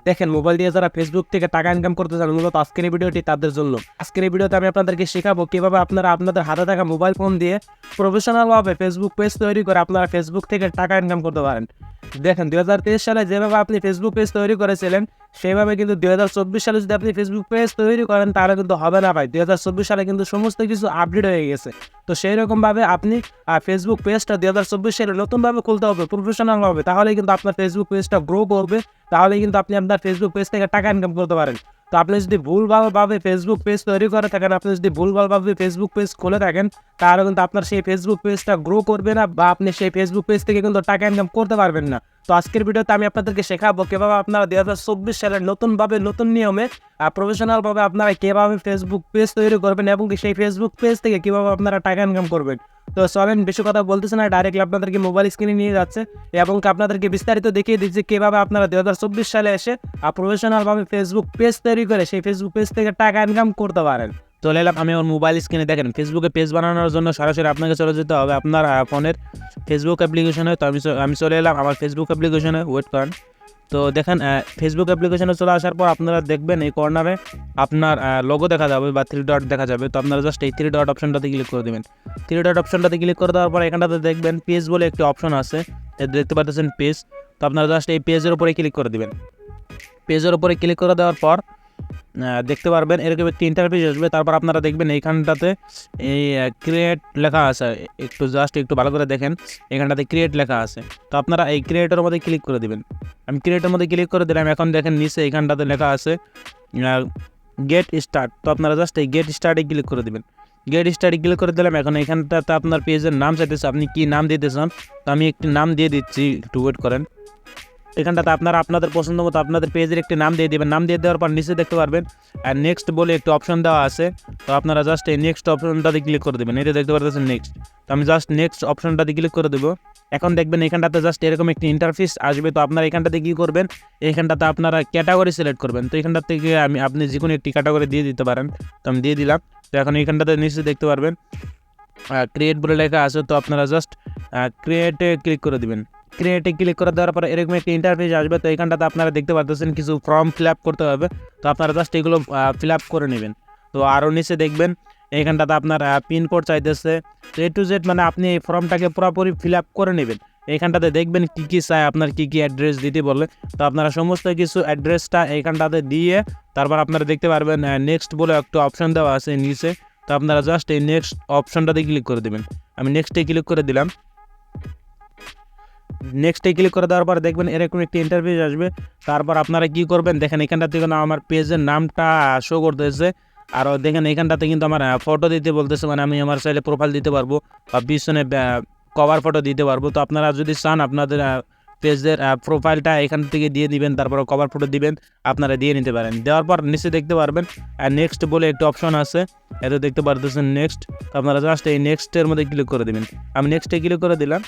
দেখেন মোবাইল দিয়ে যারা ফেসবুক থেকে টাকা ইনকাম করতে চান, মূলত আজকের এই ভিডিওটি তাদের জন্য। আজকের এই ভিডিওতে আমি আপনাদেরকে শেখাবো কিভাবে আপনারা আপনাদের হাতে থাকা মোবাইল ফোন দিয়ে প্রফেশনালভাবে ফেসবুক পেজ তৈরি করে আপনারা ফেসবুক থেকে টাকা ইনকাম করতে পারেন। দেখেন 2023 সালে যেভাবে আপনি ফেসবুক পেজ তৈরি করেছিলেন সেইভাবে কিন্তু 2024 সালে যদি আপনি ফেসবুক পেজ তৈরি করেন তাহলে কিন্তু হবে না ভাই। 2024 সালে কিন্তু সমস্ত কিছু আপডেট হয়ে গেছে। তো সেই রকমভাবে আপনি ফেসবুক পেজটা 2024 সালে নতুনভাবে খুলতে হবে প্রফেশনালভাবে, তাহলে কিন্তু আপনার ফেসবুক পেজটা গ্রো করবে, তাহলে কিন্তু আপনি আপনার ফেসবুক পেজ থেকে টাকা ইনকাম করতে পারেন। তো আপনি যদি ভুলভালভাবে ফেসবুক পেজ তৈরি করে থাকেন, আপনি যদি ভুলভালভাবে ফেসবুক পেজ খুলে থাকেন, তাহলে কিন্তু আপনার সেই ফেসবুক পেজটা গ্রো করবে না, বা আপনি সেই ফেসবুক পেজ থেকে কিন্তু টাকা ইনকাম করতে পারবেন না। তো আজকের ভিডিওতে আমি আপনাদেরকে শেখাবো কীভাবে আপনারা 2024 সালের নতুন নিয়মে প্রফেশনালভাবে আপনারা কীভাবে ফেসবুক পেজ তৈরি করবেন এবং সেই ফেসবুক পেজ থেকে কীভাবে আপনারা টাকা ইনকাম করবেন। তো চলেন বেশি কথা বলতেছে না, ডাইরেক্টলি আপনাদেরকে মোবাইল স্ক্রিনে নিয়ে যাচ্ছে এবং আপনাদেরকে বিস্তারিত দেখিয়ে দিচ্ছে কীভাবে আপনারা 2024 সালে এসে প্রফেশনালভাবে ফেসবুক পেজ তৈরি করে সেই ফেসবুক পেজ থেকে টাকা ইনকাম করতে পারেন। চলে এলাম আমি আমার মোবাইল স্ক্রিনে। দেখেন ফেসবুকে পেজ বানানোর জন্য সরাসরি আপনাকে চলে যেতে হবে আপনার ফোনের ফেসবুক অ্যাপ্লিকেশনে। তো আমি চলে এলাম আমার ফেসবুক অ্যাপ্লিকেশনে, ওয়েট করেন। তো দেখেন ফেসবুক অ্যাপ্লিকেশনে চলে আসার পর আপনারা দেখবেন এই কর্নারে আপনার লোগো দেখা যাবে বা 3 ডট দেখা যাবে। তো আপনারা জাস্ট এই 3 ডট অপশনটাতে ক্লিক করে দেবেন। 3 ডট অপশনটাতে ক্লিক করে দেওয়ার পর এখানটাতে দেখবেন পেজ বলে একটি অপশন আছে, দেখতে পাচ্ছেন পেজ। তো আপনারা জাস্ট এই পেজের উপরে ক্লিক করে দেবেন। পেজের উপরে ক্লিক করে দেওয়ার পর দেখতে পারবেন এরকম একটি ইন্টারফেস আসবে। তারপর আপনারা দেখবেন এইখানটাতে এই ক্রিয়েট লেখা আছে, একটু ভালো করে দেখেন, এখানটাতে ক্রিয়েট লেখা আছে। তো আপনারা এই ক্রিয়েটের মধ্যে ক্লিক করে দেবেন। আমি ক্রিয়েটের মধ্যে ক্লিক করে দিলাম। এখন দেখেন নিচে এইখানটাতে লেখা আছে গেট স্টার্ট। তো আপনারা জাস্ট এই গেট স্টার্টে ক্লিক করে দেবেন। গেট স্টার্টে ক্লিক করে দিলাম। এখন এখানটাতে আপনার পেজের নাম চাইতেছে, আপনি কী নাম দিতে চান। তো আমি একটি নাম দিয়ে দিচ্ছি, একটু ওয়েট করেন। এখানটাতে আপনারা আপনাদের পছন্দ মতো আপনাদের পেজের একটি নাম দিয়ে দেবেন। নাম দিয়ে দেওয়ার পর নিচে দেখতে পারবেন আর নেক্সট বলে একটি অপশন দেওয়া আছে। তো আপনারা জাস্ট এই নেক্সট অপশনটাতে ক্লিক করে দেবেন। এটা দেখতে পাচ্ছেন নেক্সট। তো আমি জাস্ট নেক্সট অপশনটাতে ক্লিক করে দেবো। এখন দেখবেন এখানটাতে জাস্ট এরকম একটি ইন্টারফেস আসবে। তো আপনারা এখানটাতে কী করবেন, এখানটাতে আপনারা ক্যাটাগরি সিলেক্ট করবেন। তো এখানটা থেকে আপনি যে কোনো একটি ক্যাটাগরি দিয়ে দিতে পারেন। তো আমি দিয়ে দিলাম। তো এখন এখানটাতে নিচে দেখতে পারবেন ক্রিয়েট বলে লেখা আছে। তো আপনারা জাস্ট ক্রিয়েটে ক্লিক করে দেবেন। ক্রিয়েটে ক্লিক করে দেওয়ার পরে এরকম একটি ইন্টারফেস আসবে। তো এখানটাতে আপনারা দেখতে পাচ্ছেন কিছু ফর্ম ফিল আপ করতে হবে। তো আপনারা জাস্ট এগুলো ফিল আপ করে নেবেন। তো আরও নিচে দেখবেন এইখানটাতে আপনার পিনকোড চাইতেছে। তো A to Z মানে আপনি এই ফর্মটাকে পুরোপুরি ফিল আপ করে নেবেন। এইখানটাতে দেখবেন কী কী চায়, আপনার কী কী অ্যাড্রেস দিতে বলে। তো আপনারা সমস্ত কিছু অ্যাড্রেসটা এইখানটাতে দিয়ে তারপর আপনারা দেখতে পারবেন নেক্সট বলে একটা অপশন দেওয়া আছে নিচে। তো আপনারা জাস্ট এই নেক্সট অপশনটাতে ক্লিক করে দেবেন। আমি নেক্সটে ক্লিক করে দিলাম। নেক্সটে ক্লিক করে দেওয়ার পর দেখবেন এরকম একটি ইন্টারফেস আসবে। তারপর আপনারা কি করবেন, দেখেন এখানটা থেকে আমার পেজের নামটা শো করতেছে। আর দেখেন এখানটাতে কিন্তু আমার ফটো দিতে বলতেছে, মানে আমি আমার চাইলে প্রোফাইল দিতে পারবো বা পিছনে কভার ফটো দিতে পারবো। তো আপনারা যদি চান আপনাদের পেজের প্রোফাইলটা এখান থেকে দিয়ে দিবেন, তারপর কভার ফটো দিবেন, আপনারা দিয়ে নিতে পারেন। দেওয়ার পর নিচে দেখতে পারবেন নেক্সট বলে একটা অপশন আছে, এতে দেখতে পারতেছেন নেক্সট। তো আপনারা জাস্ট এই নেক্সটের মধ্যে ক্লিক করে দেবেন। আমি নেক্সটে ক্লিক করে দিলাম।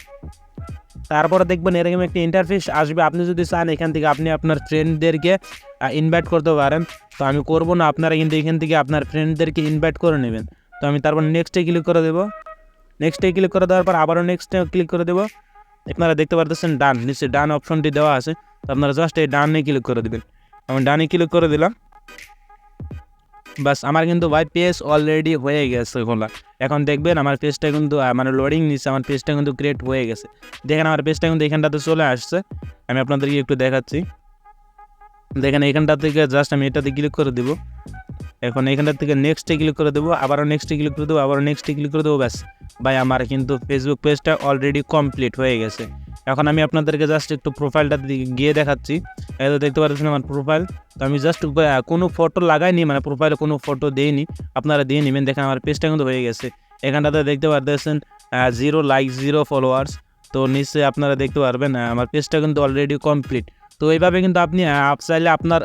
তারপরে দেখবেন এরকম একটা ইন্টারফেস আসবে। আপনি যদি চান এখান থেকে আপনি আপনার ফ্রেন্ডদেরকে ইনভাইট করতে পারেন। তো আমি করব না, আপনারা কিন্তু এখান থেকে আপনার ফ্রেন্ডদেরকে ইনভাইট করে নেবেন। তো আমি তারপর নেক্সটে ক্লিক করে দেবো। নেক্সটে ক্লিক করে দেওয়ার পর আবারও নেক্সটে ক্লিক করে দেবো। আপনারা দেখতে পারতেছেন ডান, নিচে ডান অপশনটি দেওয়া আছে। তো আপনারা জাস্ট এই ডানে ক্লিক করে দেবেন। আমি ডানে ক্লিক করে দিলাম। বাস আমার কিন্তু ভাই পেজ অলরেডি হয়ে গেছে খোলা। এখন দেখবেন আমার পেজটা কিন্তু মানে লোডিং নিচ্ছে, আমার পেজটা কিন্তু ক্রিয়েট হয়ে গেছে। দেখেন আমার পেজটা কিন্তু এখানটাতে চলে আসছে। আমি আপনাদেরকে একটু দেখাচ্ছি। দেখেন এখানটা থেকে জাস্ট আমি এটাতে ক্লিক করে দেবো। এখন এখানটা থেকে নেক্সটে ক্লিক করে দেবো, আবারও নেক্সটে ক্লিক করে দেবো, আবারও নেক্সটে ক্লিক করে দেবো। ব্যাস ভাই আমার কিন্তু ফেসবুক পেজটা অলরেডি কমপ্লিট হয়ে গেছে। এখন আমি আপনাদেরকে জাস্ট একটু প্রোফাইলটা গিয়ে দেখাচ্ছি। এটা দেখতে পাচ্ছেন আমার প্রোফাইল। তো আমি জাস্ট কোনো ফটো লাগাইনি, মানে প্রোফাইলে কোনো ফটো দিইনি, আপনারা দিয়ে নেবেন। দেখেন আমার পেজটা কিন্তু হয়ে গেছে। এখানটাতে দেখতে পাচ্ছেন 0 লাইক 0 ফলোয়ার্স। তো নিচে আপনারা দেখতে পারবেন আমার পেজটা কিন্তু অলরেডি কমপ্লিট। তো এইভাবে কিন্তু আপনি চাইলে আপনার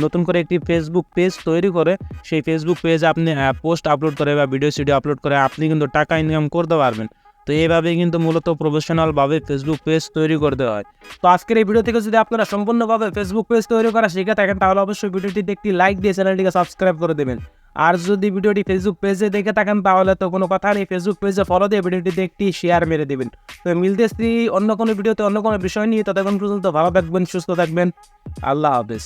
নতুন করে একটি ফেসবুক পেজ তৈরি করে সেই ফেসবুক পেজে আপনি পোস্ট আপলোড করে বা ভিডিও আপলোড করে আপনি কিন্তু টাকা ইনকাম করতে পারবেন। তো এইভাবেই কিন্তু মূলত প্রফেশনালভাবে ফেসবুক পেজ তৈরি করতে হয়। তো আজকের এই ভিডিও থেকে যদি আপনারা সম্পূর্ণভাবে ফেসবুক পেজ তৈরি করা শিখে থাকেন তাহলে অবশ্যই ভিডিওটিতে একটি লাইক দিয়ে চ্যানেলটিকে সাবস্ক্রাইব করে দেবেন। আর যদি ভিডিওটি ফেসবুক পেজে দেখে থাকেন তাহলে তো কোনো কথা নেই, ফেসবুক পেজে ফলো দিয়ে ভিডিওটিতে একটি শেয়ার মেরে দেবেন। তো মিলতেছি অন্য কোনো ভিডিওতে অন্য কোনো বিষয় নিয়ে। ততক্ষণ পর্যন্ত ভালো থাকবেন, সুস্থ থাকবেন। আল্লাহ হাফেজ।